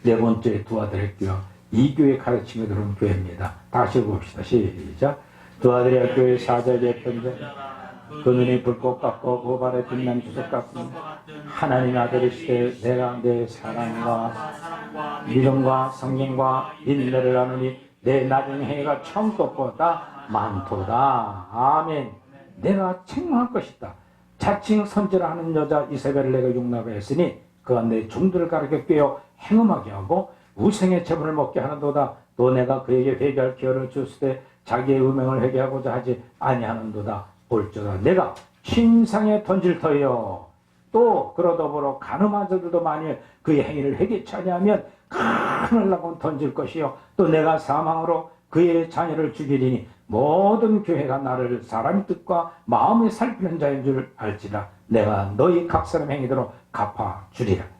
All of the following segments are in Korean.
네 번째 두 아들의 교회, 이 교회 가르침에 들어온 교회입니다. 다시 봅시다. 시작. 두 아들의 교회 사절의 편지. 그 눈이 불꽃 같고 그 발에 빛난 주석 같습니다. 하나님 아들이시되 내가 내 사랑과 믿음과 성령과 인내를 하느니 내 나중 해가 천것보다 많도다. 아멘. 내가 책망할 것이다. 자칭 선지라하는 여자 이세벨을 내가 용납하였으니 그가 내 종들을 가르쳐 꿰어 행음하게 하고 우생의 재물을 먹게 하는도다. 또 내가 그에게 회개할 기회를 주었을 때 자기의 음행을 회개하고자 하지 아니하는도다. 볼지어다 내가 신상에 던질 터이요. 또 그러더불어 가늠한 자들도 만일 그의 행위를 회개치 아니하면 큰을 나고 던질 것이요. 또 내가 사망으로 그의 자녀를 죽이리니 모든 교회가 나를 사람의 뜻과 마음에 살피는 자인 줄 알지라. 내가 너희 각 사람 행위대로 갚아주리라.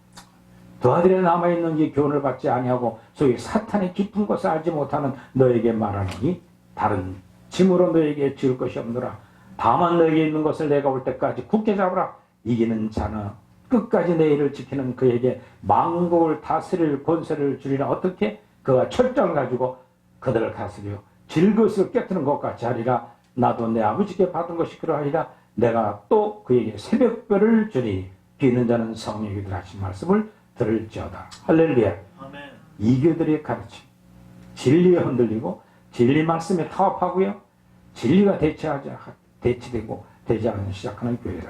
두 아들에 남아있는 이 교훈을 받지 아니하고 소위 사탄의 깊은 것을 알지 못하는 너에게 말하노니 다른 짐으로 너에게 지을 것이 없노라. 다만 너에게 있는 것을 내가 올 때까지 굳게 잡으라. 이기는 자는 끝까지 내 일을 지키는 그에게 만국을 다스릴 권세를 주리라. 어떻게? 그가 철장을 가지고 그들을 다스려 질것을 깨뜨는 것 같이 하리라. 나도 내 아버지께 받은 것이 그러하리라. 내가 또 그에게 새벽별을 주리니 비는 자는 성령이들 하신 말씀을 들을지어다. 할렐루야. 아멘. 이교들의 가르침, 진리에 흔들리고 진리 말씀에 타협하고요, 진리가 대치되고 되지 않는 시작하는 교회들.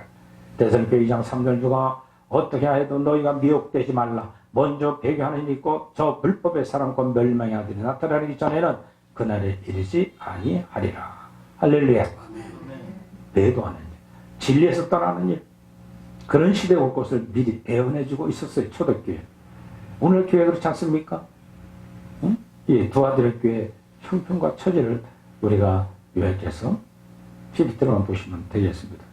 대선교 2장 3절 주가 어떻게 해도 너희가 미혹되지 말라. 먼저 배교하는 있고 저 불법의 사람과 멸망의 아들이 나타나기 전에는 그날에 이르지 아니하리라. 할렐루야. 배도하는 일, 진리에서 떠나는 일, 그런 시대에 올 것을 미리 애원해주고 있었어요. 초대교회. 오늘 교회 그렇지 않습니까? 응? 이 두 아들의 교회 형편과 처지를 우리가 요약해서 PPT로만 보시면 되겠습니다.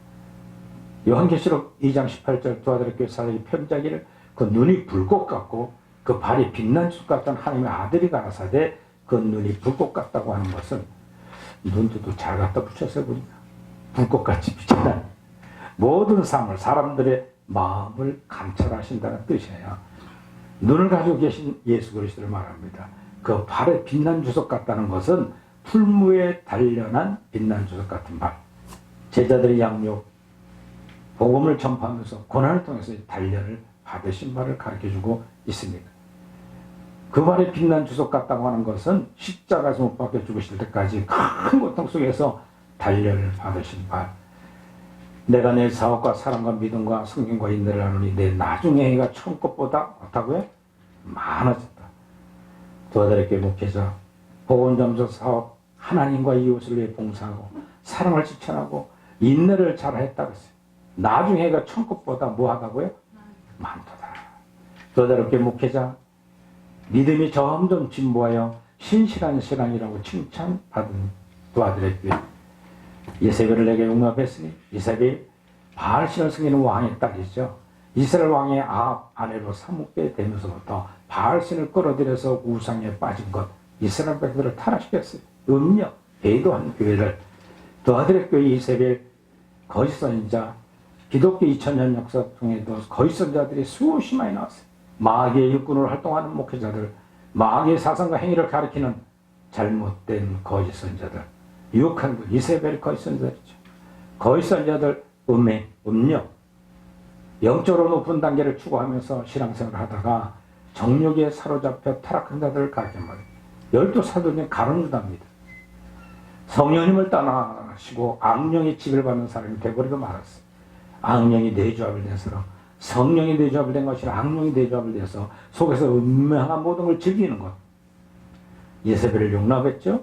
요한계시록 2장 18절 두 아들의 교회 사람이 편자기를 그 눈이 불꽃 같고 그 발이 빛난 줄 같던 하나님의 아들이 가라사대 그 눈이 불꽃 같다고 하는 것은 눈도 잘 갖다 붙여서 보니까 불꽃같이 빛나는 모든 삶을 사람들의 마음을 감찰하신다는 뜻이에요. 눈을 가지고 계신 예수 그리스도를 말합니다. 그 발에 빛난 주석 같다는 것은 풀무에 단련한 빛난 주석 같은 발. 제자들의 양육, 복음을 전파하면서 고난을 통해서 단련을 받으신 발을 가르쳐주고 있습니다. 그 발에 빛난 주석 같다고 하는 것은 십자가에서 못 박혀 죽으실 때까지 큰 고통 속에서 단련을 받으신 발. 내가 내 사업과 사랑과 믿음과 성경과 인내를 하노니 내 나중의 행위가 처음 것보다 어떻다고요? 많아졌다. 두 아들에게 목회자, 복음전도 사업, 하나님과 이웃을 위해 봉사하고 사랑을 실천하고 인내를 잘했다고 했어요. 나중에 행위가 처음 것보다 뭐하다고요? 많도다. 두 아들에게 목회자, 믿음이 점점 진보하여 신실한 신앙이라고 칭찬받은 두 아들의 교회. 이세벨을 내게 용납했으니 이세벨이 바알신을 섬기는 왕의 딸이죠. 이스라엘 왕의 아합 아내로 사뭇게 되면서부터 바알신을 끌어들여서 우상에 빠진 것, 이스라엘 백성들을 타락시켰어요. 음력, 배도한 교회를. 두 아들의 교회 이세벨, 거짓 선지자, 기독교 2000년 역사 통해도 거짓 선지자들이 수없이 많이 나왔어요. 마귀의 육군으로 활동하는 목회자들, 마귀의 사상과 행위를 가리키는 잘못된 거짓 선지자들, 유혹한 것, 이세벨 거짓 선지자들이죠. 거짓 선지자들, 음행, 음력, 영적으로 높은 단계를 추구하면서 신앙생활을 하다가 정욕에 사로잡혀 타락한 자들을 가르친 말이에요. 12사도 중에 가룟유다입니다. 성령님을 떠나시고 악령의 지배를 받는 사람이 되버리고 말았어요. 악령이 뇌조합을 된 사람, 성령이 뇌조합을 된 것이 아니라 악령이 뇌조합을 돼서 속에서 음행한 모든 걸 즐기는 것. 예세벨을 용납했죠.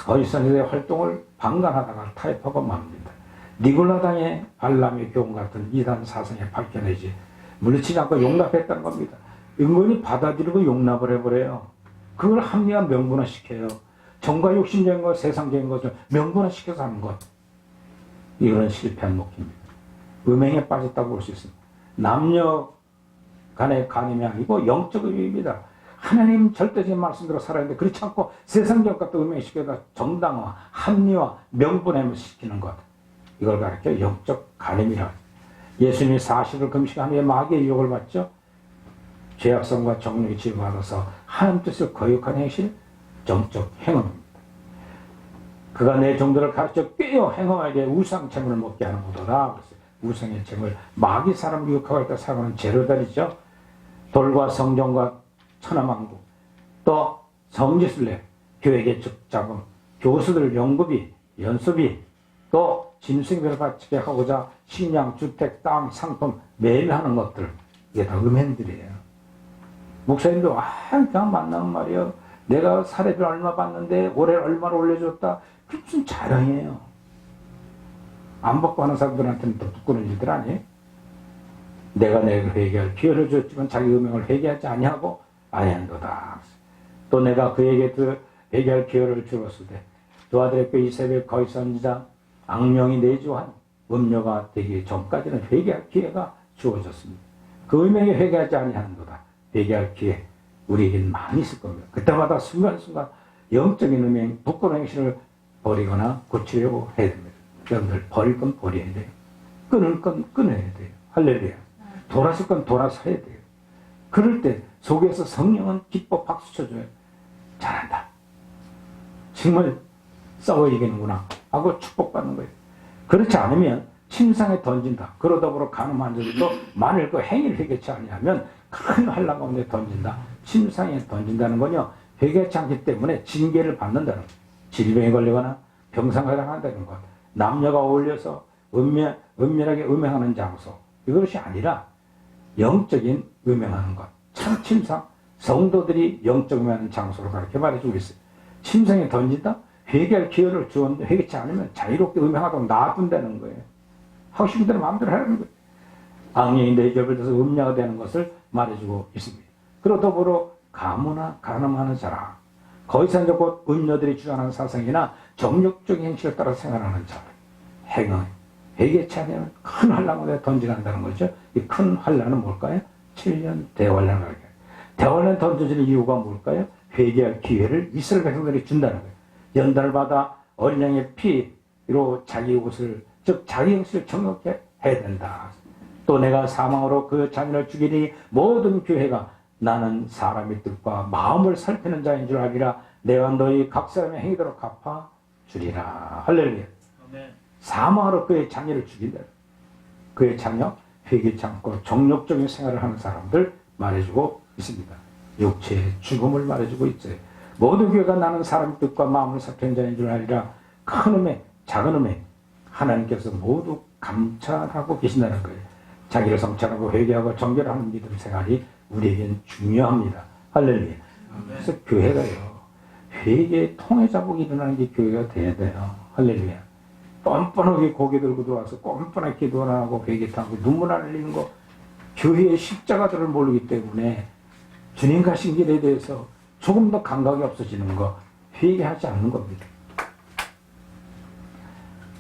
거짓 선지자의 활동을 방관하다가 타협하고 맙니다. 니골라당의 발람의 교훈 같은 이단 사상에 밝혀내지 물리치지 않고 용납했다는 겁니다. 은근히 받아들이고 용납을 해버려요. 그걸 합리화 명분화시켜요. 정과 욕심적인 것, 세상적인 것을 명분화시켜서 하는 것. 이거는 실패한 목표입니다. 음행에 빠졌다고 볼 수 있습니다. 남녀 간의 간임이 아니고 영적 의미입니다. 하나님 절대적인 말씀대로 살아야 하는데 그렇지 않고 세상적 것도 음행시켜서 정당화, 합리화, 명분화시키는 것. 이걸 가르쳐 영적 간임이라. 예수님이 40일 금식한 후에 마귀의 유혹을 받죠. 죄악성과 정욕이 지음받아서 하나님 뜻을 거역한 행실, 정적 행음입니다. 그가 내 종들을 가르쳐 꿰어 행음하게 우상채물을 먹게 하는 것보다 우상의 채물, 마귀 사람을 유혹하고 할 때 사용하는 재료들이죠. 돌과 성전과 천하만국, 또 성지순례, 교회 개척 자금, 교수들 연구비, 연수비, 또 짐승비를 바치게 하고자 식량, 주택, 땅, 상품 매매하는 것들, 이게 다 음행들이에요. 목사님도 그냥 만나면 말이에요. 내가 사례비 얼마 받는데 올해 얼마를 올려줬다. 그게 무슨 자랑이에요. 안 받고 하는 사람들한테는 또 부끄러운 일들 아니에요. 내가 내가 회개할 기회를 줬지만 자기 음행을 회개하지 아니하고 아니한도다. 또 내가 그에게 그 회개할 기회를 주었을 때 두 아들의 그 이세벨 거짓 선지자 악령이 내주한 음녀가 되기 전까지는 회개할 기회가 주어졌습니다. 그 음행에 회개하지 아니한도다. 회개할 기회 우리에겐 많이 있을 겁니다. 그때마다 순간순간 영적인 음행, 부끄러운 행실을 버리거나 고치려고 해야 됩니다. 여러분들 버릴 건 버려야 돼요. 끊을 건 끊어야 돼요. 할렐루야. 돌아설 건 돌아서야 돼요. 그럴 때 속에서 성령은 기뻐 박수 쳐줘요. 잘한다. 정말 싸워 이기는구나 하고 축복받는 거예요. 그렇지 않으면 침상에 던진다. 그러더불어 간음한 자들도 만일 그 행위를 회개치 아니하면 큰 환난 가운데 던진다. 침상에 던진다는 건요, 회개치 않기 때문에 징계를 받는다는 거예요. 질병에 걸리거나 병상에 당한다는 것, 남녀가 어울려서 은밀하게 음행하는 장소, 이것이 아니라 영적인 음행하는 것, 참 침상, 성도들이 영적 음행하는 장소로 그렇게 말해주고 있어요. 침상에 던진다? 회개할 기회를 주었는데 회개치 않으면 자유롭게 음행하도록 놔둔다는 거예요. 하고 싶은 대로 마음대로 하라는 거예요. 악령이 내 겹을 들어서 음녀가 되는 것을 말해주고 있습니다. 그리고 더불어 가무나 간음하는 사람, 거짓한 자 곧 음녀들이 주장하는 사상이나 정욕적인 행실을 따라 생활하는 자, 행위, 회개치 않으면 큰 환난에 던져간다는 거죠. 이 큰 환난은 뭘까요? 7년 대환란을 하게. 대환란 던져지는 이유가 뭘까요? 회개할 기회를 이스라엘 백성들이 준다는 거예요. 연단을 받아 어린 양의 피로 자기 옷을, 즉 자기 행실을 정욕케 해야 된다. 또 내가 사망으로 그 자녀를 죽이니 모든 교회가 나는 사람의 뜻과 마음을 살피는 자인 줄 알리라. 내가 너희 각 사람의 행위대로 갚아 주리라. 할렐루야. 사망으로 그의 자녀를 죽인다. 그의 자녀 회개치 않고 정욕적인 생활을 하는 사람들 말해주고 있습니다. 육체의 죽음을 말해주고 있어요. 모든 교회가 나는 사람의 뜻과 마음을 살피는 자인 줄 알리라. 큰 음행, 작은 음행 하나님께서 모두 감찰하고 계신다는 거예요. 자기를 성찰하고 회개하고 정결하는 믿음 생활이 우리에겐 중요합니다. 할렐루야. 그래서 교회가요, 회개의 통해 자국이 일어나는 게 교회가 돼야 돼요. 할렐루야. 뻔뻔하게 고개 들고 들어와서 뻔뻔하게 기도 안 하고 회개 타고 눈물 안 흘리는 거, 교회의 십자가들을 모르기 때문에 주님 가신 길에 대해서 조금 더 감각이 없어지는 거, 회개하지 않는 겁니다.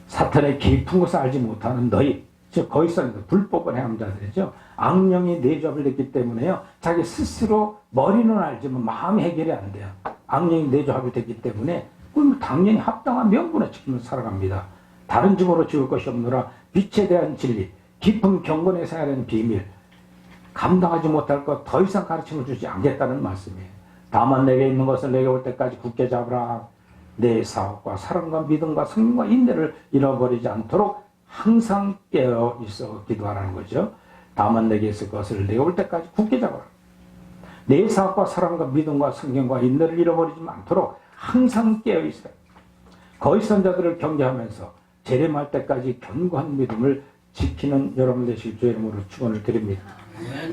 사탄의 깊은 것을 알지 못하는 너희, 즉 거짓선지자, 불법을 행한 자들이죠. 악령이 내조합을 했기 때문에요, 자기 스스로 머리는 알지만 마음이 해결이 안 돼요. 악령이 내조합이 됐기 때문에 그럼 당연히 합당한 명분을 지키면서 살아갑니다. 다른 증오로 지울 것이 없노라. 빛에 대한 진리, 깊은 경건에 생활하는 비밀, 감당하지 못할 것 더 이상 가르침을 주지 않겠다는 말씀이에요. 다만 내게 있는 것을 내게 올 때까지 굳게 잡으라. 내 사업과 사랑과 믿음과 성령과 인내를 잃어버리지 않도록 항상 깨어 있어 기도하라는 거죠. 다만 내게 있을 것을 내게 올 때까지 굳게 잡아라. 내 사업과 사랑과 믿음과 성경과 인내를 잃어버리지 않도록 항상 깨어 있어라. 거짓 자들을 경계하면서 재림할 때까지 견고한 믿음을 지키는 여러분 되실 주의 이름으로 축원을 드립니다.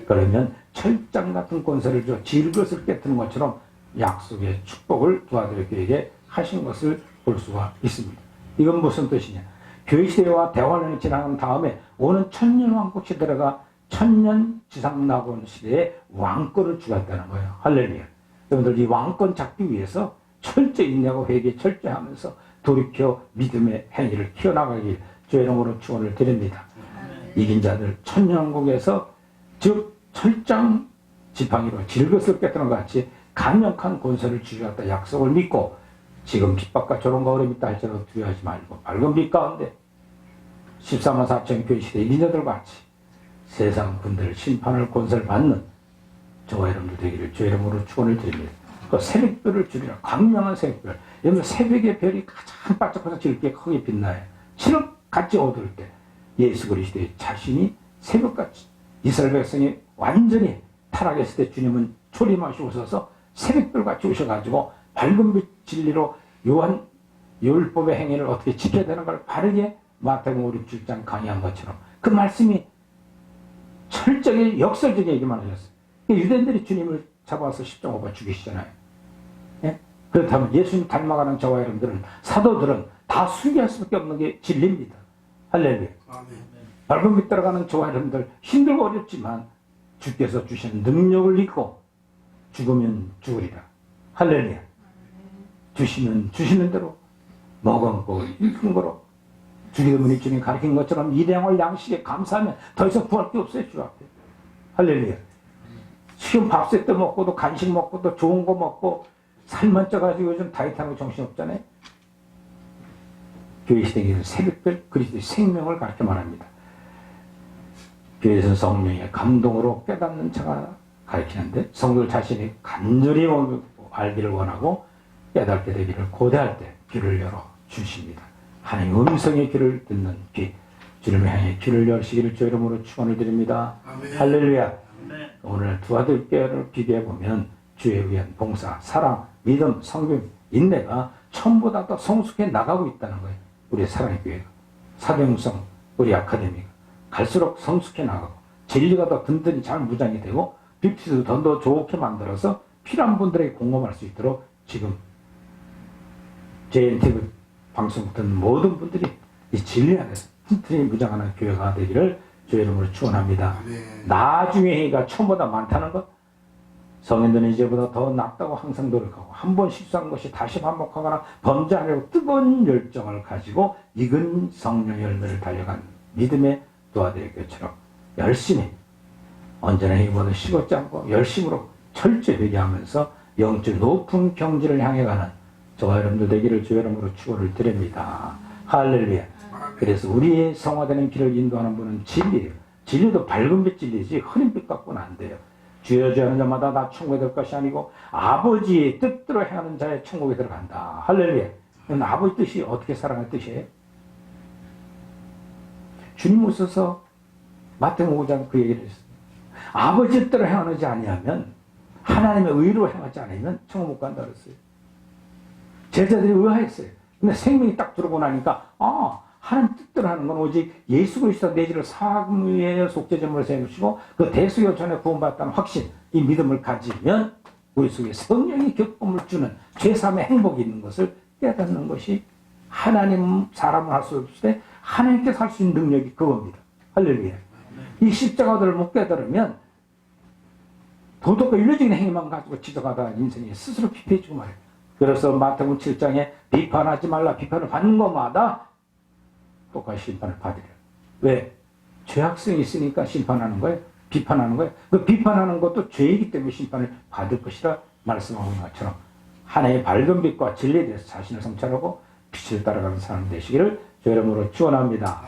그러면 철장 같은 권세를 줘 질것을 깨뜨는 것처럼 약속의 축복을 두 아들의 교회에게 하신 것을 볼 수가 있습니다. 이건 무슨 뜻이냐? 교회 시대와 대환란이 지나간 다음에 오는 천년왕국 시대가 천년 지상낙원 시대에 왕권을 주겠다는 거예요. 할렐루야. 여러분들 이 왕권 잡기 위해서 철저히 인내하고 회개 철저히 하면서 돌이켜 믿음의 행위를 키워나가길 주의 이름으로 축원을 드립니다. 이긴 자들 천년왕국에서 즉 철장 지팡이로 질것을 깨뜨는 것 같이 강력한 권세를 주시겠다 약속을 믿고 지금 핍박과 조롱과 어려움이 있다 할지라도 두려워하지 말고 밝은 빛 가운데 14만 4천 교회 시대 인자들 같이 세상 분들 심판을 권세를 받는 저와 여러분들 되기를 주의 이름으로 축원을 드립니다. 그 새벽별을 줄이라. 광명한 새벽별. 여러분 새벽의 별이 가장 반짝반짝 질게 크게 빛나요. 칠흑같이 어두울 때 예수 그리스도의 자신이 새벽같이 이스라엘 백성이 완전히 타락했을 때 주님은 초림하시고서서 새벽별같이 오셔가지고 밝은 빛 진리로 요한 율법의 행위를 어떻게 지켜야 되는 걸 바르게 마태복음 7장 강의한 것처럼 그 말씀이 철저히 역설적인 얘기만 하셨어요. 유대인들이 주님을 잡아서 십자가에 죽이시잖아요. 예? 그렇다면 예수님 닮아가는 저와 여러분들은, 사도들은 다 순교할 수밖에 없는 게 진리입니다. 할렐루야. 밝은 빛 따라가는 저와 여러분들 힘들고 어렵지만 주께서 주신 능력을 잊고 죽으면 죽으리라. 할렐루야. 주시면 주시는 대로 먹어먹고 일큰 거로 주기도문이 주님 가르친 것처럼 일양을 양식에 감사하면 더 이상 구할 게 없어요. 주 앞에. 할렐루야. 지금 밥새 때 먹고도 간식 먹고도 좋은 거 먹고 살만 쪄가지고 요즘 다이어트하는 거 정신없잖아요. 교회 시대에는 새벽별 그리스도의 생명을 가르쳐 말합니다. 교회에서 성령의 감동으로 깨닫는 자가 가르치는데 성도 자신이 간절히 알기를 원하고 깨닫게 되기를 고대할 때 귀를 열어 주십니다. 하나님 음성의 귀를 듣는 귀, 주님을 향해 귀를 열시기를 주 이름으로 축원을 드립니다. 아멘. 할렐루야. 아멘. 오늘 두 아들 교회를 비교해 보면 주에 의한 봉사, 사랑, 믿음, 성금, 인내가 처음보다 더 성숙해 나가고 있다는 거예요. 우리 사랑의 교회가, 사명성, 우리 아카데미가 갈수록 성숙해 나가고 진리가 더 든든히 잘 무장이 되고 빅피도 더 좋게 만들어서 필요한 분들에게 공감할 수 있도록 지금 JNTV 방송 듣는 모든 분들이 이 진리 안에서 튼튼히 무장하는 교회가 되기를 주의 이름으로 축원합니다. 나중에 행위가 처음보다 많다는 것, 성인들은 이제보다 더 낫다고 항상 노력하고 한 번 실수한 것이 다시 반복하거나 범죄하려고 뜨거운 열정을 가지고 익은 성령 열매를 달려간 믿음의 두 아들의 교회처럼 열심히 언제나 행위보다 식었지 않고 열심으로 철저히 회개하면서 영적 높은 경지를 향해 가는 저와 여러분들 되기를 주의 이름으로 축원을 드립니다. 할렐루야. 그래서 우리의 성화되는 길을 인도하는 분은 진리예요. 진리도 밝은 빛 진리지 흐린 빛 갖고는 안 돼요. 주여 주여 하는 자마다 나 천국에 들 것이 아니고 아버지의 뜻대로 행하는 자의 천국에 들어간다. 할렐루야. 아버지 뜻이 어떻게 살아가는 뜻이에요? 주님 오셔서 마태복음 5장 그 얘기를 했어요. 아버지 뜻대로 행하지 아니하면, 하나님의 의로 행하지 않으면 천국 못 간다 그랬어요. 제자들이 의아했어요. 근데 생명이 딱 들어오고 나니까 하나님 뜻대로 하는 건 오직 예수 그리스도 내지를 사함의 속죄제물을 세우시고 그 대수요 전에 구원받았다는 확신, 이 믿음을 가지면 우리 속에 성령이 기쁨을 주는 죄사함의 행복이 있는 것을 깨닫는 것이 하나님 사람을 할 수 없을 때 하나님께서 할 수 있는 능력이 그겁니다. 할렐루야. 이 십자가들을 못 깨달으면 도덕과 윤리적인 행위만 가지고 지적하다가 인생이 스스로 피폐해지고 말이에요. 그래서 마태복음 7장에 비판하지 말라, 비판을 받는 것마다 똑같이 심판을 받으려. 왜? 죄악성이 있으니까 심판하는 거예요. 비판하는 거예요. 그 비판하는 것도 죄이기 때문에 심판을 받을 것이라 말씀하는 것처럼 하나의 밝은 빛과 진리에 대해서 자신을 성찰하고 빛을 따라가는 사람 되시기를 주 이름으로 축원합니다.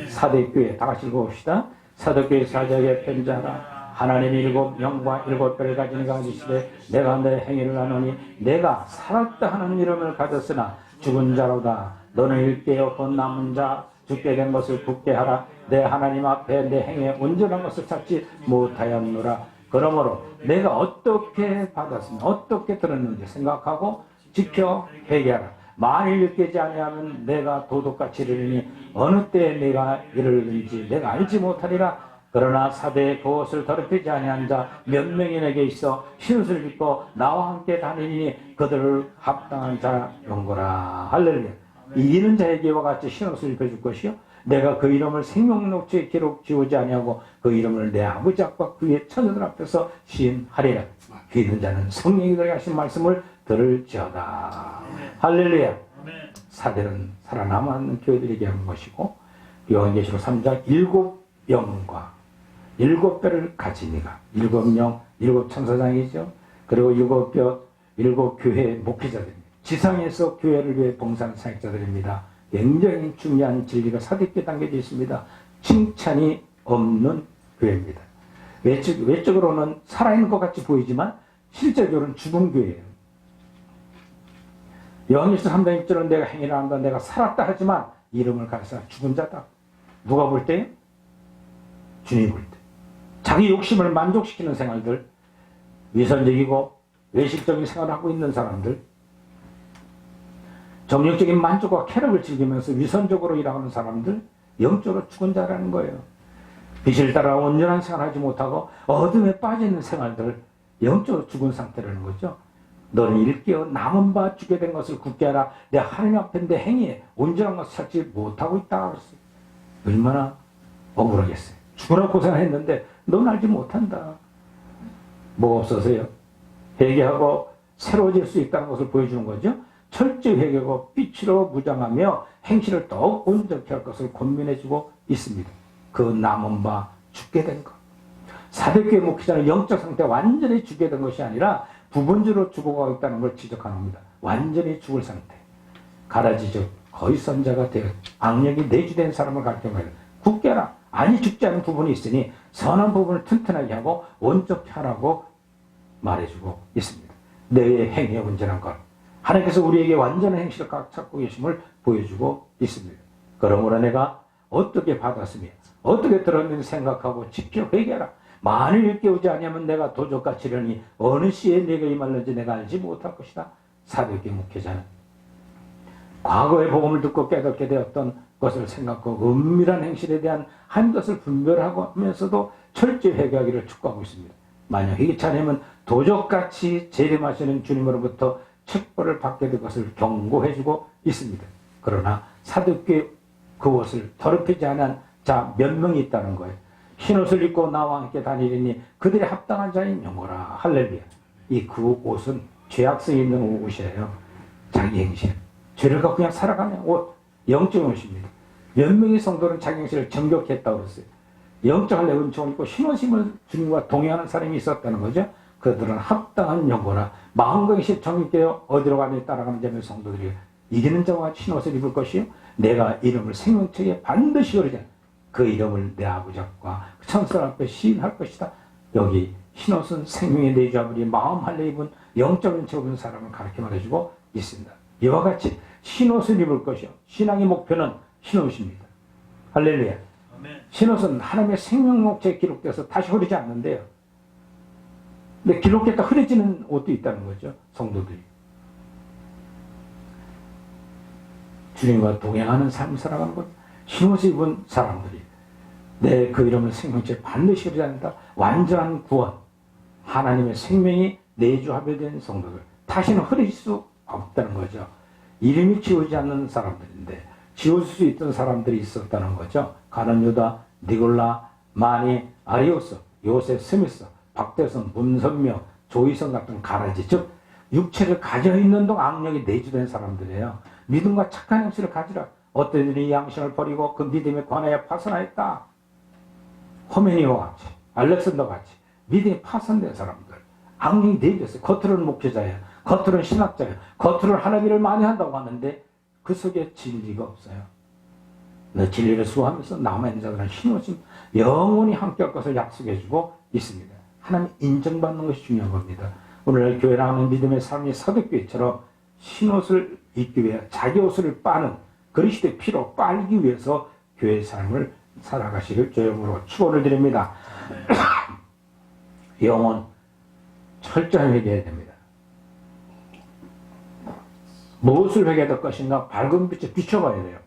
사대교회 다 같이 읽어봅시다. 사대교회 사자에게 편지하라. 하나님이 일곱 영과 일곱 별을 가진 이가 가지시되 내가 내 행위를 하노니 내가 살았다 하는 이름을 가졌으나 죽은 자로다. 너는 일깨어 곧 남은 자 죽게 된 것을 굳게 하라. 내 하나님 앞에 내 행위에 온전한 것을 찾지 못하였노라. 그러므로 내가 어떻게 받았으면 어떻게 들었는지 생각하고 지켜 회개하라. 만일 일깨지 아니하면 내가 도둑같이 이르리니 어느 때에 내가 이르는지 내가 알지 못하리라. 그러나 사대에 그것을 더럽히지 아니한 자 몇 명이 내게 있어 흰옷을 입고 나와 함께 다니니 그들을 합당한 자 용거라. 할렐루야. 이 잃은 자에게 와 같이 흰옷을 입혀줄 것이요 내가 그 이름을 생명록지에 기록 지우지 아니하고 그 이름을 내 아버지 앞과 그의 천사들 앞에서 시인하리라. 믿는 자는 성령이 들어가신 말씀을 들을지어다. 할렐루야. 사대는 살아남은 교회들에게 한 것이고 요한계시록 3장 일곱 영과 일곱 뼈를 가진 이가 일곱 영, 일곱 천사장이죠. 그리고 일곱 뼈, 일곱 교회 목회자들입니다. 지상에서 교회를 위해 봉사하는 사역자들입니다. 굉장히 중요한 진리가 사대교에 담겨져 있습니다. 칭찬이 없는 교회입니다. 외적으로는 살아있는 것 같이 보이지만 실제적으로는 죽은 교회예요. 요한일서 3장 1절은 내가 행위를 한다. 내가 살았다 하지만 이름을 가리사 죽은 자다. 누가 볼 때요? 주님이 볼 때. 자기 욕심을 만족시키는 생활들, 위선적이고 외식적인 생활을 하고 있는 사람들, 정력적인 만족과 쾌락을 즐기면서 위선적으로 일하는 사람들, 영적으로 죽은 자라는 거예요. 빛을 따라 온전한 생활을 하지 못하고 어둠에 빠져있는 생활들, 영적으로 죽은 상태라는 거죠. 너는 일깨어 남은 바 주게 된 것을 굳게 하라. 내 하나님 앞에 내 행위에 온전한 것을 찾지 못하고 있다 그랬어요. 얼마나 억울하겠어요. 죽으라 고생했는데 넌 알지 못한다. 뭐가 없어서요? 회개하고 새로워질 수 있다는 것을 보여주는 거죠. 철저히 회개하고 빛으로 무장하며 행실을 더욱 온전케 할 것을 권면해주고 있습니다. 그 남은 바 죽게 된 것. 사대교회 목회자는 영적 상태 완전히 죽게 된 것이 아니라 부분적으로 죽어가고 있다는 걸 지적하는 겁니다. 완전히 죽을 상태. 가라지죠. 거의 선자가 되어 악력이 내주된 사람을 가르치는 거예요. 굳게 하라. 아니 죽지 않은 부분이 있으니 선한 부분을 튼튼하게 하고 온전히 하라고 말해주고 있습니다. 너의 행위에 온전한 것. 하나님께서 우리에게 완전한 행실을 각 찾고 계심을 보여주고 있습니다. 그러므로 내가 어떻게 받았으며 어떻게 들었는지 생각하고 직접 회개하라. 만일 일깨우지 아니하면 내가 도적과 지려니 어느 시에 내가 임할는지 내가 알지 못할 것이다. 사도교회 목회자는 과거의 복음을 듣고 깨닫게 되었던 것을 생각하고 은밀한 행실에 대한 한 것을 분별하고 하면서도 철저히 회개하기를 축복하고 있습니다. 만약 회개치 않으면 도적같이 재림하시는 주님으로부터 책벌을 받게 될 것을 경고해주고 있습니다. 그러나 사도교회 그것을 더럽히지 않은 자 몇 명이 있다는 거예요. 흰옷을 입고 나와 함께 다니리니 그들이 합당한 자인 영어라. 할렐루야. 이 그 옷은 죄악성이 있는 옷이에요. 자기 행실. 죄를 갖고 그냥 살아가는 옷. 영적 옷입니다. 몇 명의 성도는 자기 행실을 정격했다고 그랬어요. 영적 할례 은총을 입고 흰옷임을 주님과 동행하는 사람이 있었다는 거죠. 그들은 합당한 영어라. 마음과 행실 정직되어 어디로 가든지 따라가는 자의 성도들이 이기는 자와 흰옷을 입을 것이요. 내가 이름을 생명책에 반드시 오르자. 그 이름을 내 아버지 앞과 천사 앞에 시인할 것이다. 여기 흰옷은 생명의 내주아버지 마음 할례 입은 영적인 체 입은 사람을 가르쳐 말해주고 있습니다. 이와 같이 흰옷을 입을 것이요. 신앙의 목표는 흰옷입니다. 할렐루야. 흰옷은 하나님의 생명록체에 기록돼서 다시 흐르지 않는데요. 근데 기록됐다 흐려지는 옷도 있다는 거죠. 성도들이. 주님과 동행하는 삶을 살아가는 것. 흰옷을 입은 사람들이 내 그 이름을 생명체에 반드시 흐르지 않는다. 완전한 구원. 하나님의 생명이 내주합의된 성도들. 다시는 흐릴 수 없다는 거죠. 이름이 지우지 않는 사람들인데 지울 수 있던 사람들이 있었다는 거죠. 가룟 유다, 니골라, 마니, 아리오스, 요셉 스미스, 박대선, 문선명, 조이성 같은 가라지, 즉 육체를 가져있는 동안 악력이 내주된 사람들이에요. 믿음과 착한 행실을 가지라. 어떤 이들이 이 양심을 버리고 그 믿음에 관하여 파선하였다. 호메니오와 같이, 알렉산더 같이 믿음이 파선된 사람들. 악력이 내주었어요. 겉으로는 목회자예요. 겉으로는 신학자예요. 겉으로는 하나님을 많이 한다고 하는데 그 속에 진리가 없어요. 너 진리를 수호하면서 남아있는 자들은 흰옷이 영원히 함께할 것을 약속해주고 있습니다. 하나님 인정받는 것이 중요한 겁니다. 오늘 교회 나오는 믿음의 삶이 사도교회처럼 흰옷을 입기 위해 자기 옷을 빠는 그리스도의 피로 빨기 위해서 교회의 삶을 살아가시길 주님으로 축원을 드립니다. 영혼 철저히 회개해야 됩니다. 무엇을 회개할 것인가 밝은 빛에 비춰봐야 돼요.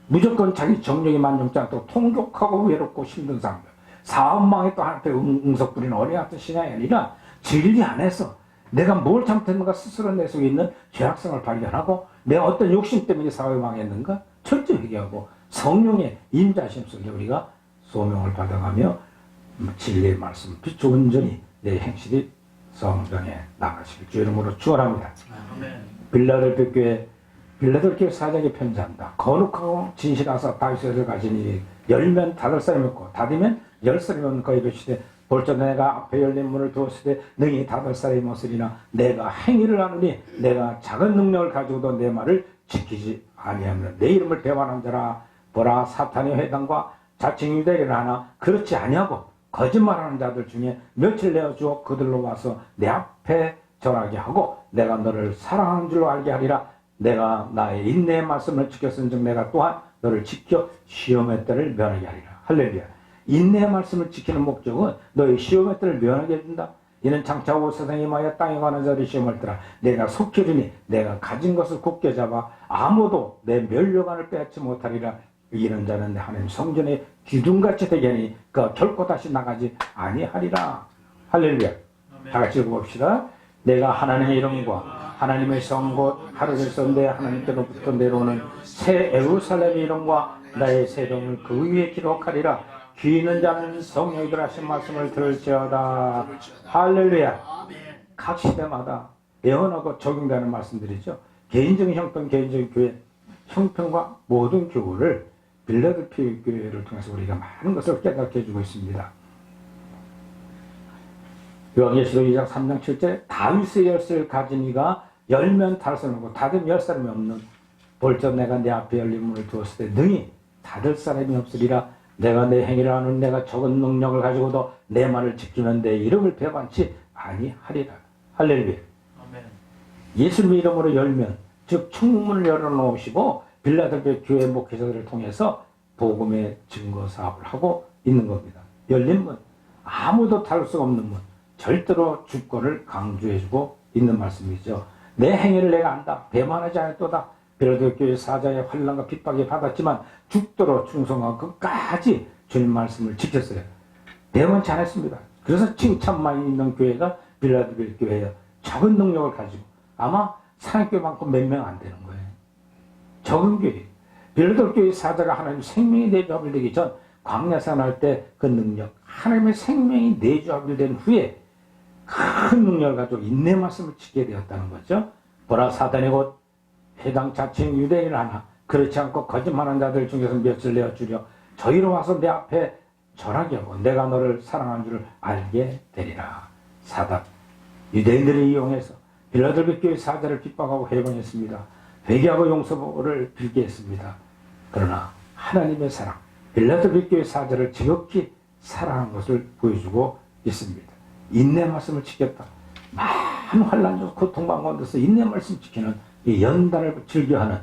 무조건 자기 정력이 만족지 않도록 통곡하고 외롭고 힘든 사람들, 사업망에 또 한테 응석 부리는 어린이 같은 신앙이 아니라 진리 안에서 내가 뭘 잘못했는가 스스로 내 속에 있는 죄악성을 발견하고 내가 어떤 욕심 때문에 사업에 망했는가 철저히 회개하고 성령의 임자심 속에 우리가 소명을 받아가며 진리의 말씀 빛 온전히 내 행실이 성전에 나가시길 주 이름으로 축원합니다. 빌라델피아 교회 빌라델피아 사장이 편지한다. 거룩하고 진실하사 다윗을 가지니 열면 5살이 먹고 닫으면 10살이 먹는 거에 이르시되 볼저 내가 앞에 열린 문을 두었으되 능히 5살이 먹으리나 내가 행위를 하느니 내가 작은 능력을 가지고도 내 말을 지키지 아니하면 내 이름을 대환한 자라. 보라 사탄의 회당과 자칭 유대인을 하나 그렇지 아니하고 거짓말하는 자들 중에 며칠 내어주어 그들로 와서 내 앞에 절하게 하고 내가 너를 사랑하는 줄로 알게 하리라. 내가 나의 인내의 말씀을 지켰은즉 내가 또한 너를 지켜 시험의 때를 면하게 하리라. 할렐루야. 인내의 말씀을 지키는 목적은 너의 시험의 때를 면하게 해준다. 이는 장차 올 세상에 임하여 땅에 관한 자를 시험할 때라. 내가 속히리니 내가 가진 것을 굳게 잡아 아무도 내 멸류관을 빼앗지 못하리라. 이기는 자는 내 하나님 성전의 기둥같이 되게 하니 그가 결코 다시 나가지 아니하리라. 할렐루야. 다 같이 읽어봅시다. 내가 하나님의 이름과 하나님의 성 곧 하늘에서 내 하나님께로부터 내려오는 새 예루살렘의 이름과 나의 새 이름을 그 위에 기록하리라. 귀 있는 자는 성령이들 하신 말씀을 들을지어다. 할렐루야. 각 시대마다 예언하고 적용되는 말씀들이죠. 개인적인 형편, 개인적인 교회 형편과 모든 교회를 빌라델피아 교회를 통해서 우리가 많은 것을 깨닫게 해주고 있습니다. 요한계시록 2장 3장 7절에 다윗의 열쇠를 가진 이가 열면 닫을 사람이 없고 닫으면 열 사람이 없는 볼전 내가 내 앞에 열린 문을 두었을 때 능히 닫을 사람이 없으리라. 내가 내 행위를 아는 내가 적은 능력을 가지고도 내 말을 지키면 내 이름을 배반치 아니하리라. 할렐루야. 예수님의 이름으로 열면 즉 충문을 열어놓으시고 빌라델피아 교회 목회자들을 통해서 복음의 증거 사업을 하고 있는 겁니다. 열린 문, 아무도 다룰 수가 없는 문, 절대로 주권을 강조해주고 있는 말씀이죠. 내 행위를 내가 안다. 배반하지 않았도다. 빌라델피아 교회 사자의 환난과 핍박에 받았지만 죽도록 충성하고 끝까지 주님 말씀을 지켰어요. 배반치 않았습니다. 그래서 칭찬만 있는 교회가 빌라델피아 교회예요. 적은 능력을 가지고 아마 사랑교회만큼 몇 명 안 되는 거예요. 적은 교회. 빌라델피아 교회 사자가 하나님 생명이 내주합일되기 전 광야산 할 때 그 능력, 하나님의 생명이 내주합일된 후에 큰 능력을 가지고 인내 말씀을 지키게 되었다는 거죠. 보라 사단이 곧 해당 자칭 유대인을 하나 그렇지 않고 거짓말하는 자들 중에서 몇을 내어주려 저희로 와서 내 앞에 절하게 하고 내가 너를 사랑하는 줄을 알게 되리라. 사단 유대인들을 이용해서 빌라델피아 교회 사자를 핍박하고 해방했습니다. 회개하고 용서를 빌게 했습니다. 그러나 하나님의 사랑 빌라델피아 교회 사자를 지극히 사랑한 것을 보여주고 있습니다. 인내 말씀을 지켰다. 많은 환난 중 고통과 가운데서 인내 말씀 지키는 이 연단을 즐겨하는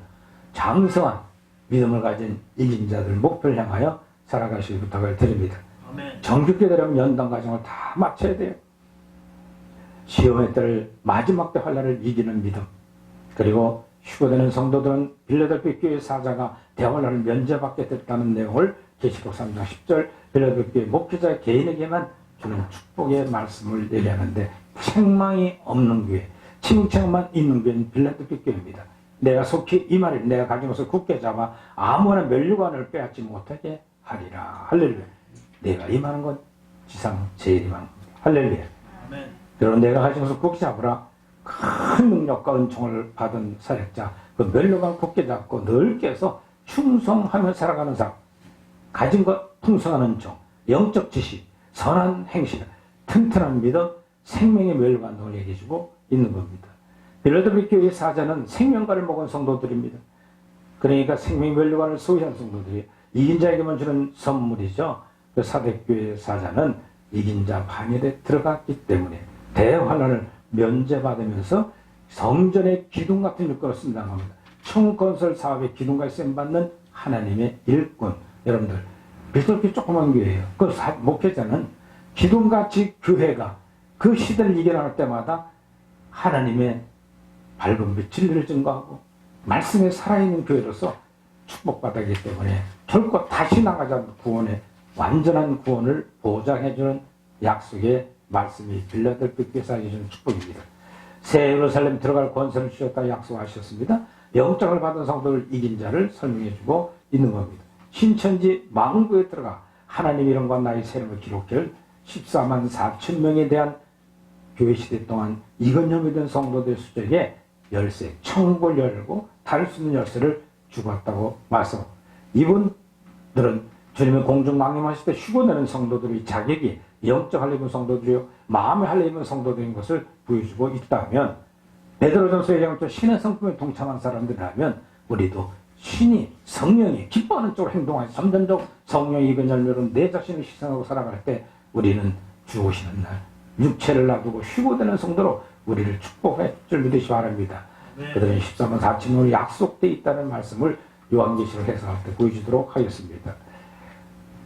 장성한 믿음을 가진 이긴 자들 목표를 향하여 살아가시기 부탁을 드립니다. 정직하게 되려면 연단 과정을 다 마쳐야 돼요. 시험의 때를 마지막 때 환난을 이기는 믿음. 그리고 휴거되는 성도들은 빌라델피아 교회 사자가 대환란을 면제받게 됐다는 내용을 계시록 3장 10절 빌라델피아 교회 목회자 개인에게만 주는 축복의 말씀을 얘기하는데 책망이 없는 교회, 칭찬만 있는 교회는 빌라델피아 교회입니다. 내가 속히 이 말을 내가 가진 것을 굳게 잡아 아무나 멸류관을 빼앗지 못하게 하리라. 할렐루야. 내가 임하는 건 지상 제일 임하는 겁니다. 할렐루야. 여러분 내가 가진 것을 굳게 잡으라. 큰 능력과 은총을 받은 사역자, 그 멸류관 굳게 잡고 넓게 해서 충성하며 살아가는 사람, 가진 것 풍성한 은총, 영적 지식, 선한 행실, 튼튼한 믿음, 생명의 멸관동을 얘기해주고 있는 겁니다. 빌라델피아 교회 사자는 생명과를 먹은 성도들입니다. 그러니까 생명의 멸관을 소유한 성도들이 이긴 자에게만 주는 선물이죠. 그 사대교회 사자는 이긴 자 반열에 들어갔기 때문에 대환란을 면제받으면서 성전의 기둥 같은 일꾼을 쓴다고 합니다. 총건설 사업의 기둥과 쓰임받는 하나님의 일꾼. 여러분들 빌라델피아 조그만 교회예요. 그 목회자는 기둥같이 교회가 그 시대를 이겨나갈 때마다 하나님의 밝은 빛 진리를 증거하고 말씀에 살아있는 교회로서 축복받았기 때문에 결코 다시 나가지 않는 구원의 완전한 구원을 보장해주는 약속의 말씀이 빌라델피아 교회에서 해주는 축복입니다. 새 예루살렘 들어갈 권세를 주셨다 약속하셨습니다. 영장을 받은 성도를 이긴 자를 설명해주고 있는 겁니다. 신천지 망부에 들어가 하나님 이름과 나의 새 이름을 기록할 14만 4천 명에 대한 교회 시대 동안 이건염이 된 성도들 수적에 열쇠, 천국을 열고 닫을 수 있는 열쇠를 주었다고 말씀. 이분들은 주님의 공중 망림하실 때 휴거되는 성도들의 자격이 영적 할례 입은 성도들이요 마음의 할례 입은 성도들인 것을 보여주고 있다면 베드로전서 1장 신의 성품에 동참한 사람들이라면 우리도 신이 성령이 기뻐하는 쪽으로 행동하여 점점적 성령의 익은 열매로 내 자신을 희생하고 살아갈 때 우리는 죽으시는 날 육체를 놔두고 쉬고 되는 성도로 우리를 축복해 줄 믿으시 바랍니다. 그들은 13번 4친으로 약속되어 있다는 말씀을 요한계시록 해석할 때 보여주도록 하겠습니다.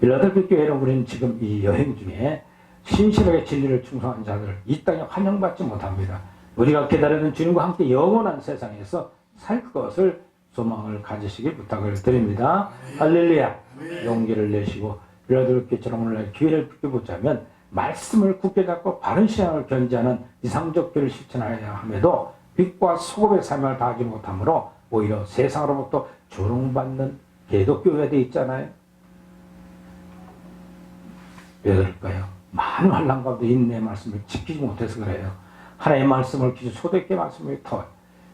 빌라델피아 교회는 우리는 지금 이 여행 중에 신실하게 진리를 충성한 자들 이 땅에 환영받지 못합니다. 우리가 기다리는 주님과 함께 영원한 세상에서 살 것을 소망을 가지시길 부탁을 드립니다. 할렐루야. 용기를 내시고 빌라델피아처럼 오늘날 기회를 붙잡자면 말씀을 굳게 잡고 바른 신앙을 견지하는 이상적 교를 실천하여야 함에도 빛과 소금의 삶을 다하지 못하므로 오히려 세상으로부터 조롱받는 개독교회가 되어 있잖아요. 왜 그럴까요? 많은 환난 가운데 인내의 말씀을 지키지 못해서 그래요. 하나님의 말씀을 기준 소득의 말씀을 터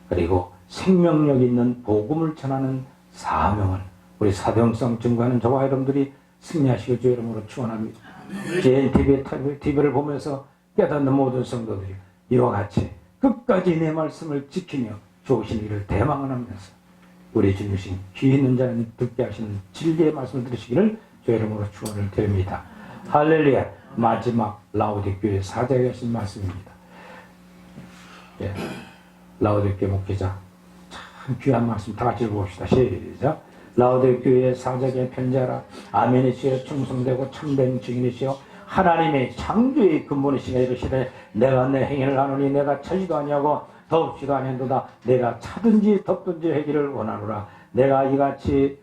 그리고 생명력 있는 복음을 전하는 사명을 우리 사도행성 증거하는 저와 여러분들이 승리하시길 주 이름으로 축원합니다. TV를 보면서 깨닫는 모든 성도들이 이와 같이 끝까지 내 말씀을 지키며 좋으신 일을 대망하면서 우리 주님신 귀 있는 자는 듣게 하시는 진리의 말씀을 들으시기를 주 이름으로 축원을 드립니다. 할렐루야. 마지막 라오디게교회 사자에게 하신 말씀입니다. 예. 라오디게교 목회자 참 귀한 말씀 다 같이 읽어봅시다. 시작. 라오디게교회 사자에게 편지하라. 아멘이시여 충성되고 참된 증인이시여 하나님의 창조의 근본이시여 이르시되 내가 내 행위를 하노니 내가 차지도 아니하고 덥지도 아니한도다. 내가 차든지 덥든지 하기를 원하노라. 내가 이같이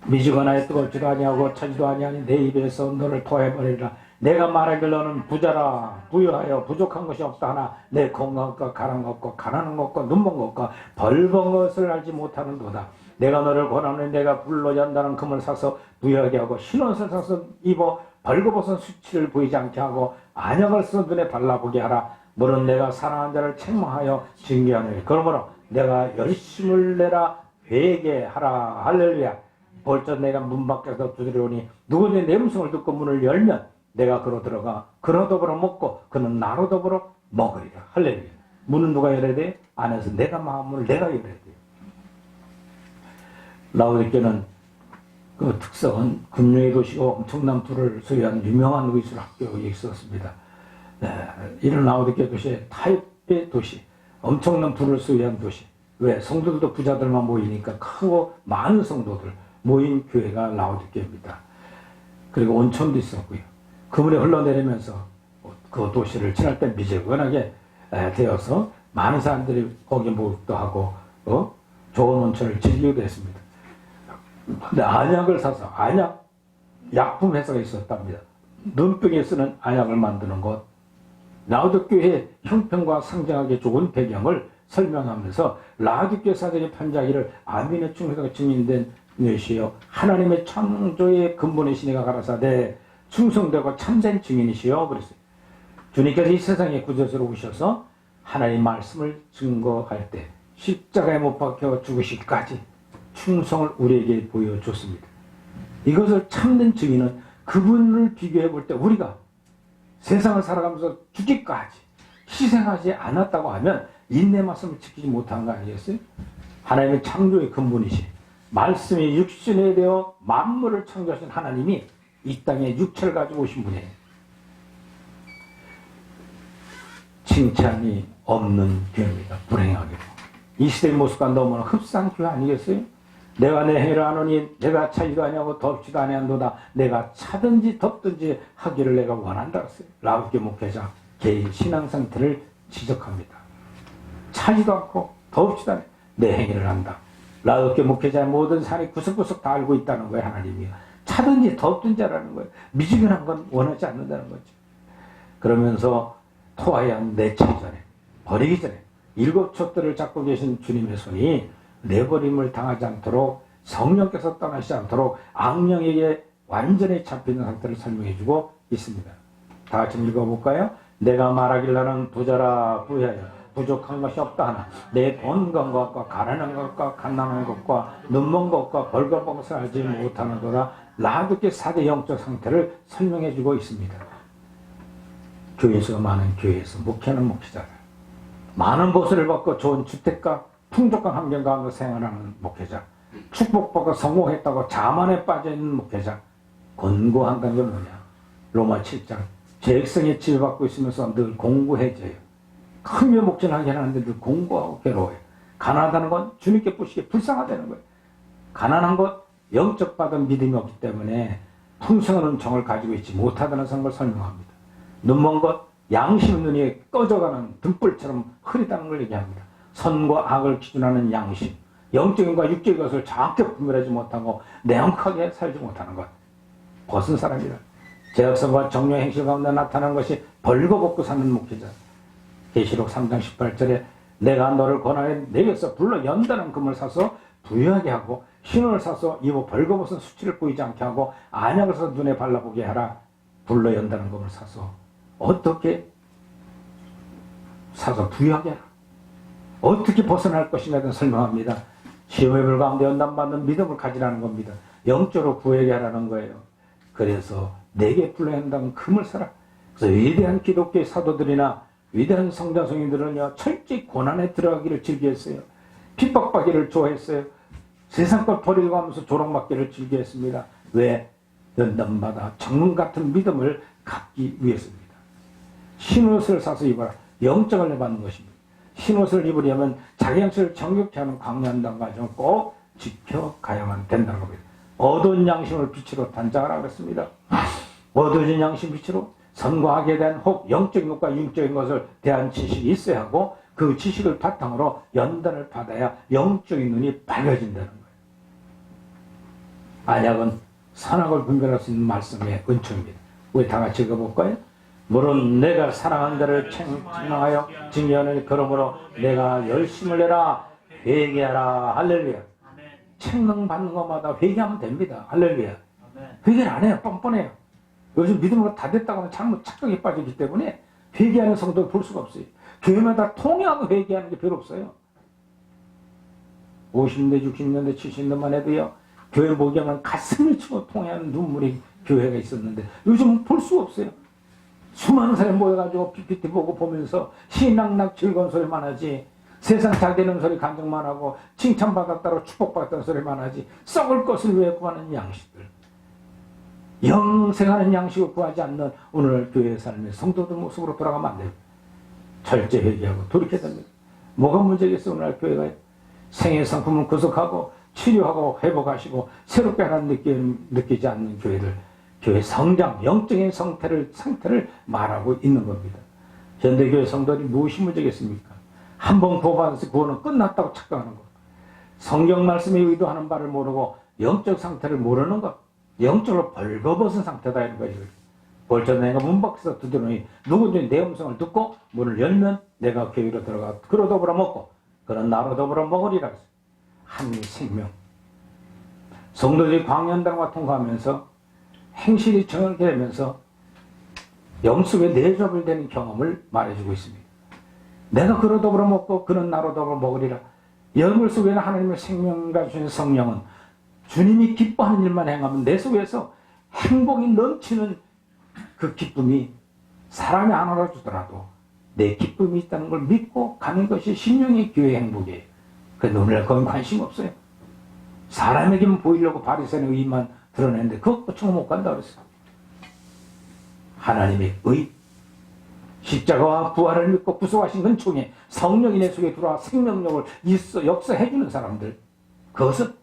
미지거나 뜨겁지도 아니하고 차지도 아니하니 내 입에서 너를 토해버리리라. 내가 말하길 너는 부자라 부유하여 부족한 것이 없다 하나 내 건강과 가난 것과 가난한 것과 눈먼 것과 벌번 것을 알지 못하는도다. 내가 너를 권하노니 내가 불로 연다는 금을 사서 부유하게 하고 흰 옷을 사서 입어 벌거벗은 수치를 보이지 않게 하고 안약을 써서 눈에 발라보게 하라. 너는 내가 사랑하는 자를 책망하여 징계하노니 그러므로 내가 열심을 내라 회개하라. 할렐루야. 벌써 내가 문 밖에서 두드려오니 누구든지 내 음성을 듣고 문을 열면 내가 그로 들어가 그로 더불어 먹고 그는 나로 더불어 먹으리라. 할렐루야. 문은 누가 열어야 돼? 안에서 내가 마음을 내가 열어야 돼. 라오디게는 그 특성은 금융의 도시고 엄청난 부를 소유한 유명한 의술 학교에 있었습니다. 이런 라오디게 도시의 타입의 도시, 엄청난 부를 소유한 도시. 왜? 성도들도 부자들만 모이니까 크고 많은 성도들 모인 교회가 라오디게입니다. 그리고 온천도 있었고요. 그물이 흘러내리면서 그 도시를 지날 때 미지근하게 되어서 많은 사람들이 거기 목욕도 하고 좋은 온천을 즐기기도 했습니다. 근데 안약을 사서 약품 회사가 있었답니다. 눈병에 쓰는 안약을 만드는 것. 라오디게의 형편과 상징하기 좋은 배경을 설명하면서 라오디게 사도의 편지하기를 아멘의 충성가 증인된 것이요 하나님의 창조의 근본이신 이가 가라사대 충성되고 참된 증인이시여 그랬어요. 주님께서 이 세상에 구주로 오셔서 하나님의 말씀을 증거할 때 십자가에 못 박혀 죽으시기까지 충성을 우리에게 보여줬습니다. 이것을 참는 증인은 그분을 비교해 볼 때 우리가 세상을 살아가면서 죽기까지 희생하지 않았다고 하면 인내 말씀을 지키지 못한 거 아니겠어요? 하나님의 창조의 근본이신 말씀이 육신에 되어 만물을 창조하신 하나님이 이 땅에 육체를 가지고 오신 분이에요. 칭찬이 없는 교회입니다. 불행하게도. 이 시대의 모습과 너무나 흡사한 교회 아니겠어요? 내가 내 행위를 하노니 내가 차지도 아니하고 덥지도 아니한도다. 내가 차든지 덥든지 하기를 내가 원한다 했어요. 라오디게 목회자 개인 신앙 상태를 지적합니다. 차지도 않고 덥지도 않아 내 행위를 한다. 라오디게 목회자의 모든 산이 구석구석 다 알고 있다는 거예요. 하나님이 차든지 덥든지 하라는 거예요. 미지근한 건 원하지 않는다는 거죠. 그러면서 토하여 내치기 전에 버리기 전에 7 촛대를 잡고 계신 주님의 손이 내버림을 당하지 않도록 성령께서 떠나시지 않도록 악령에게 완전히 잡히는 상태를 설명해주고 있습니다. 다 같이 읽어볼까요? 내가 말하길 나는 부자라 부유하여 부족한 것이 없다 하나 내 돈 건것과 가난한 것과 갓난한 것과 눈먼 것과 벌거벗은 것을 알지 못하는 거라. 라오디게 사대 영적 상태를 설명해주고 있습니다. 교인수가 많은 교회에서 목회하는 목회자들, 많은 보수를 받고 좋은 주택과 풍족한 환경 가운데 생활하는 목회자, 축복받고 성공했다고 자만에 빠져있는 목회자, 곤고한다는 게 뭐냐? 로마 7장. 죄성에 지배받고 있으면서 늘 공고해져요. 크며 목전하게 하는데 늘 공고하고 괴로워요. 가난하다는 건 주님께 보시기에 불쌍하다는 거예요. 가난한 것, 영적 받은 믿음이 없기 때문에 풍성한 은총을 가지고 있지 못하다는 걸 설명합니다. 눈먼 것, 양심 눈이 꺼져가는 등불처럼 흐리다는 걸 얘기합니다. 선과 악을 기준하는 양심, 영적인과 육적인 것을 정확히 분별하지 못하고 명확하게 살지 못하는 것, 벗은 사람이라. 죄악성과 정욕 행실 가운데 나타나는 것이 벌거벗고 사는 목회자. 계시록 3장 18절에 내가 너를 권하여 내게서 불러 연다는 금을 사서 부유하게 하고 신혼을 사서 입어 벌거벗은 수치를 보이지 않게 하고 안약을 사서 눈에 발라보게 하라. 불러 연다는 금을 사서 어떻게 사서 부유하게 하라. 어떻게 벗어날 것이냐든 설명합니다. 시험의 불 가운데 연단받는 믿음을 가지라는 겁니다. 영적으로 부유하게 하라는 거예요. 그래서 내게 불러야 한다는 금을 사라. 그래서 위대한 기독교의 사도들이나 위대한 성자성인들은요, 철저히 고난에 들어가기를 즐겨했어요. 핍박받기를 좋아했어요. 세상 걸 버리고 하면서 조롱받기를 즐겨했습니다. 왜? 연단받아 정문 같은 믿음을 갖기 위해서입니다. 흰옷을 사서 입어라. 영적을 받는 것입니다. 흰옷을 입으려면 자기 양식을 정결케 하는 광야한다는 과정을 꼭 지켜가야만 된다는 겁니다. 어두운 양심을 빛으로 단장하라 그랬습니다. 어두운 양심 빛으로 선과 악에 대한 혹 영적인 것과 육적인 것을 대한 지식이 있어야 하고 그 지식을 바탕으로 연단을 받아야 영적인 눈이 밝아진다는 거예요. 안약은 선악을 분별할 수 있는 말씀의 은총입니다. 우리 다 같이 읽어볼까요? 물론 내가 사랑한 자를 책망하여 징계하는 그러므로 내가 열심을 내라 회개하라. 할렐루야. 책망받는 것마다 회개하면 됩니다. 할렐루야. 회개를 안 해요. 뻔뻔해요. 요즘 믿음으로 다 됐다고 하면 잘못 착각에 빠지기 때문에 회개하는 성도를 볼 수가 없어요. 교회마다 통해하고 회개하는 게 별로 없어요. 50년대, 60년대, 70년대만 해도요, 교회 모기하면 가슴을 치고 통해하는 눈물이 교회가 있었는데 요즘은 볼 수가 없어요. 수많은 사람이 모여가지고 PPT 보고 보면서 신앙락 즐거운 소리만 하지, 세상 잘 되는 소리 간증만 하고 칭찬받았다고 축복받았다는 소리만 하지, 썩을 것을 위해 구하는 양식들, 영생하는 양식을 구하지 않는 오늘 교회의 삶의 성도들 모습으로 돌아가면 안 돼요. 철저히 회개하고 돌이켜야 됩니다. 뭐가 문제겠어요? 오늘 교회가 생의 상품을 구속하고 치료하고 회복하시고 새롭게 하나님 느끼지 않는 교회들, 교회 성장, 영적인 상태를 말하고 있는 겁니다. 현대교회 성도들이 무엇이 문제겠습니까? 한 번 구원받아서 구원은 끝났다고 착각하는 것, 성경 말씀에 의도하는 바를 모르고 영적 상태를 모르는 것, 영적으로 벌거벗은 상태다 이런 거죠. 벌써 내가 문 밖에서 두드러니 누구든지 내 음성을 듣고 문을 열면 내가 교회로 들어가 그로 더불어 먹고 그런 나로 더불어 먹으리라 했어요. 한 생명. 성도들이 광야단과 통과하면서 행실이 정하게 되면서 영속에 내접을 되는 경험을 말해주고 있습니다. 내가 그로 더불어 먹고 그는 나로 더불어 먹으리라. 영물 속에는 하나님의 생명과 주신 성령은 주님이 기뻐하는 일만 행하면 내 속에서 행복이 넘치는 그 기쁨이 사람이 안 알아주더라도 내 기쁨이 있다는 걸 믿고 가는 것이 신령의 교회 행복이에요. 그런데 오늘날 그건 관심 없어요. 사람에게만 보이려고 바리새인의 의만 드러내는데 그것 고쳐 못 간다 그랬어요. 하나님의 의, 십자가와 부활을 믿고 구속하신 은총에 성령이 내 속에 들어와 생명력을 역사해주는 사람들, 그것은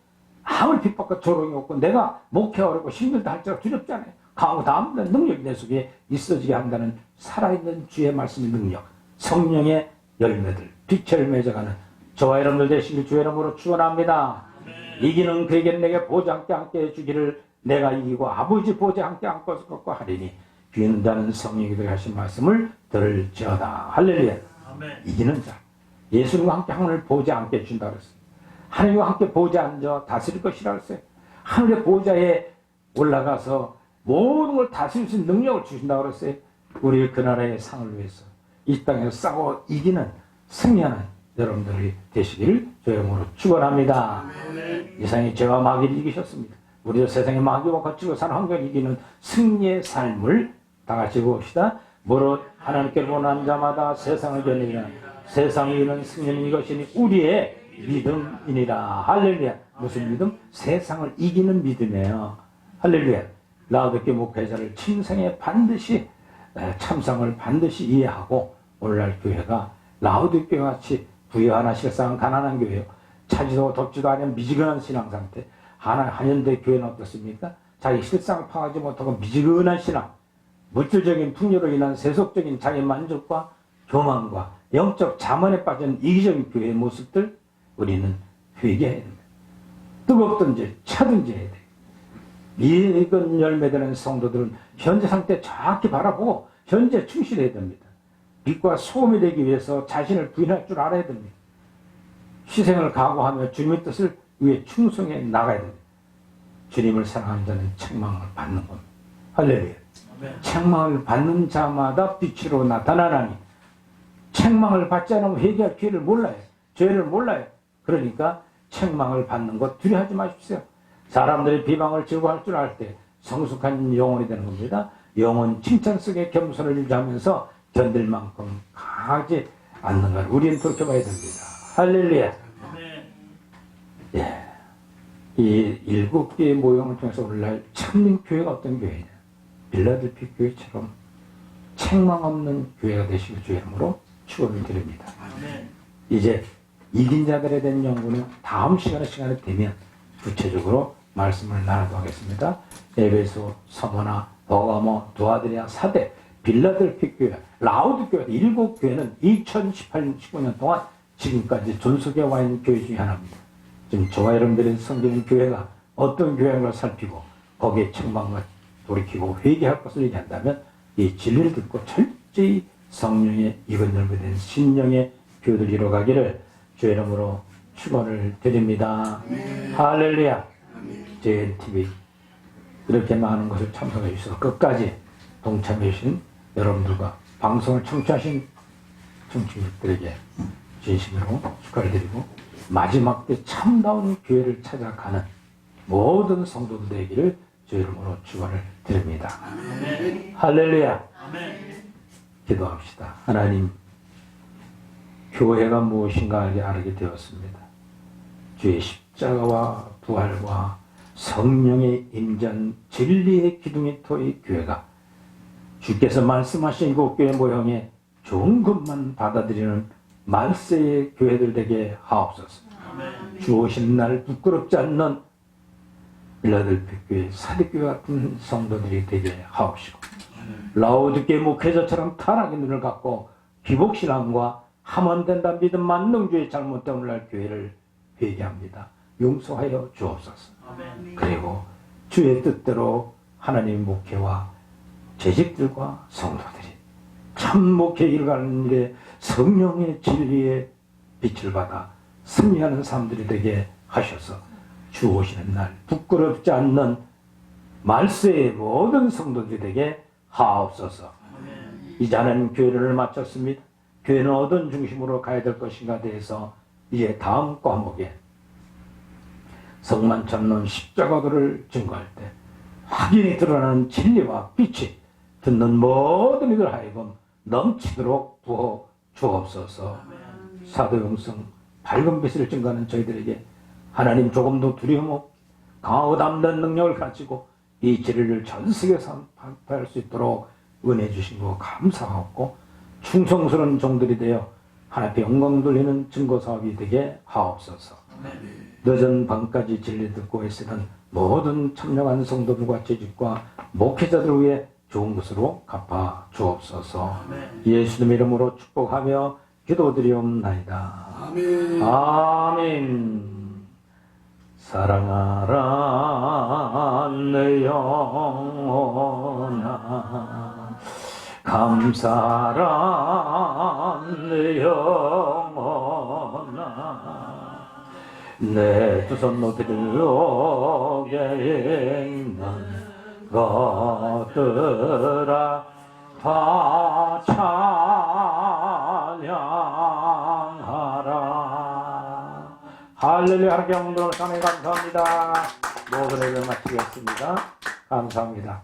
아무리 핍박과 조롱이 없고 내가 목회하려고 힘들다 할지라도 두렵지 않아요. 강하고 다음날 능력이 내 속에 있어지게 한다는 살아있는 주의 말씀의 능력, 성령의 열매들, 빛을 맺어가는 저와 여러분들 되시길 주의 이름으로 축원합니다. 이기는 그에게 내게 보좌 함께 해주기를 내가 이기고 아버지 보좌 함께 안고 걷고 하리니 귀는 자는 성령이 되게 하신 말씀을 들을지어다. 할렐루야. 아멘. 이기는 자, 예수님과 함께 하늘을 보좌 함께 해준다 그랬어요. 하나님과 함께 보좌 앉아 다스릴 것이라 그랬어요. 하늘의 보좌에 올라가서 모든 걸 다스릴 수 있는 능력을 주신다고 그랬어요. 우리 그 나라의 상을 위해서 이 땅에서 싸고 이기는 승리하는 여러분들이 되시기를 주의 이름으로 축원합니다. 이상의 죄와 마귀를 이기셨습니다. 우리도 세상의 마귀와 거치고 사는 환경을 이기는 승리의 삶을 다 같이 봅시다. 무릇 하나님께 원하는 자마다 세상을 견디는 세상을 이기는 승리는 이것이니 우리의 믿음이니라. 할렐루야. 무슨 믿음? 세상을 이기는 믿음이에요. 할렐루야. 라우디게 목회자를 침상에 반드시 참상을 반드시 이해하고 오늘날 교회가 라우디게 같이 부유하나 실상 가난한 교회요. 차지도 덥지도 않은 미지근한 신앙 상태. 한현대 교회는 어떻습니까? 자기 실상 파악하지 못하고 미지근한 신앙, 물질적인 풍요로 인한 세속적인 자기 만족과 교만과 영적 자만에 빠진 이기적인 교회의 모습들 우리는 회개해야 됩니다. 뜨겁든지 차든지 해야 돼요. 이익은 열매되는 성도들은 현재 상태 정확히 바라보고 현재 충실해야 됩니다. 빛과 소금이 되기 위해서 자신을 부인할 줄 알아야 됩니다. 희생을 각오하며 주님의 뜻을 위해 충성해 나가야 됩니다. 주님을 사랑하는 자는 책망을 받는 겁니다. 할렐루야. 책망을 받는 자마다 빛으로 나타나나니 책망을 받지 않으면 회개할 기회를 몰라요. 죄를 몰라요. 그러니까 책망을 받는 것 두려워하지 마십시오. 사람들이 비방을 즐거워할 줄 알 때 성숙한 영혼이 되는 겁니다. 영혼 칭찬 속에 겸손을 유지하면서 견딜 만큼 강하지 않는 걸 우리는 돌이켜봐야 됩니다. 할렐루야. 예. 이 7개의 모형을 통해서 오늘날 참된 교회가 어떤 교회냐. 빌라델피아 교회처럼 책망 없는 교회가 되시고 주의 이름으로 축원을 드립니다. 이제 이긴 자들에 대한 연구는 다음 시간에 되면 구체적으로 말씀을 나누도록 하겠습니다. 에베소, 서머나, 버가모, 두아드리아, 사대, 빌라델피아 교회, 라우디게아 7교회는 2018년, 19년 동안 지금까지 존속해 와 있는 교회 중에 하나입니다. 지금 저와 여러분들이 섬기는 교회가 어떤 교회인 걸 살피고 거기에 책망과 돌이키고 회개할 것을 얘기한다면 이 진리를 듣고 철저히 성령의 익은 열매된 신령의 교회를 이뤄가기를 주의 이름으로 축원을 드립니다. 할렐루야. JNTV 이렇게 많은 것을 참석해 주셔서 끝까지 동참해 주신 여러분들과 방송을 청취하신 청취자들에게 진심으로 축하를 드리고 마지막 때 참다운 교회를 찾아가는 모든 성도들 되기를 주의 이름으로 축원을 드립니다. 아멘. 할렐루야. 아멘. 기도합시다. 하나님, 교회가 무엇인가 알게 되었습니다. 주의 십자가와 부활과 성령의 임재한 진리의 기둥이 터의 교회가 주께서 말씀하신 7교회 모형에 좋은 것만 받아들이는 말세의 교회들 되게 하옵소서. 주 오신 날 부끄럽지 않는 빌라델피아 교회, 사대교회 같은 성도들이 되게 하옵시고 라우디게아 목회자처럼 타락의 눈을 갖고 기복신앙과 하면 믿음 만능주의 잘못된 오늘날 교회를 회개합니다. 용서하여 주옵소서. 그리고 주의 뜻대로 하나님 목회와 재직들과 성도들이 참 목회 일가는 일에 성령의 진리의 빛을 받아 승리하는 사람들이 되게 하셔서 주 오시는 날 부끄럽지 않는 말세의 모든 성도들이 되게 하옵소서. 이제는 교회를 마쳤습니다. 교회는 어떤 중심으로 가야 될 것인가 대해서 이제 다음 과목에 성만찬론 십자가도를 증거할 때 확연히 드러나는 진리와 빛이 듣는 모든 이들 하여금 넘치도록 부어 주옵소서. 사도영성 밝은 빛을 증거하는 저희들에게 하나님 조금도 두려움 없고 강하고 담대한 능력을 가지고 이 진리를 전 세계에서 발표할 수 있도록 은혜 주신 거 감사하고 충성스러운 종들이 되어 하나님께 영광 돌리는 증거사업이 되게 하옵소서. 늦은 밤까지 진리 듣고 애쓰는 모든 참여한 성도들과 재직과 목회자들을 위해 좋은 것으로 갚아 주옵소서. 예수님 이름으로 축복하며 기도드리옵나이다. 아멘. 아멘. 사랑하라 내 영혼아, 감사하라 내 영혼아, 내 두 손로 들록에 있는 것들아 다 찬양하라. 할렐루야. 하나님께 영광을 감사합니다. 모든 예배 마치겠습니다. 감사합니다.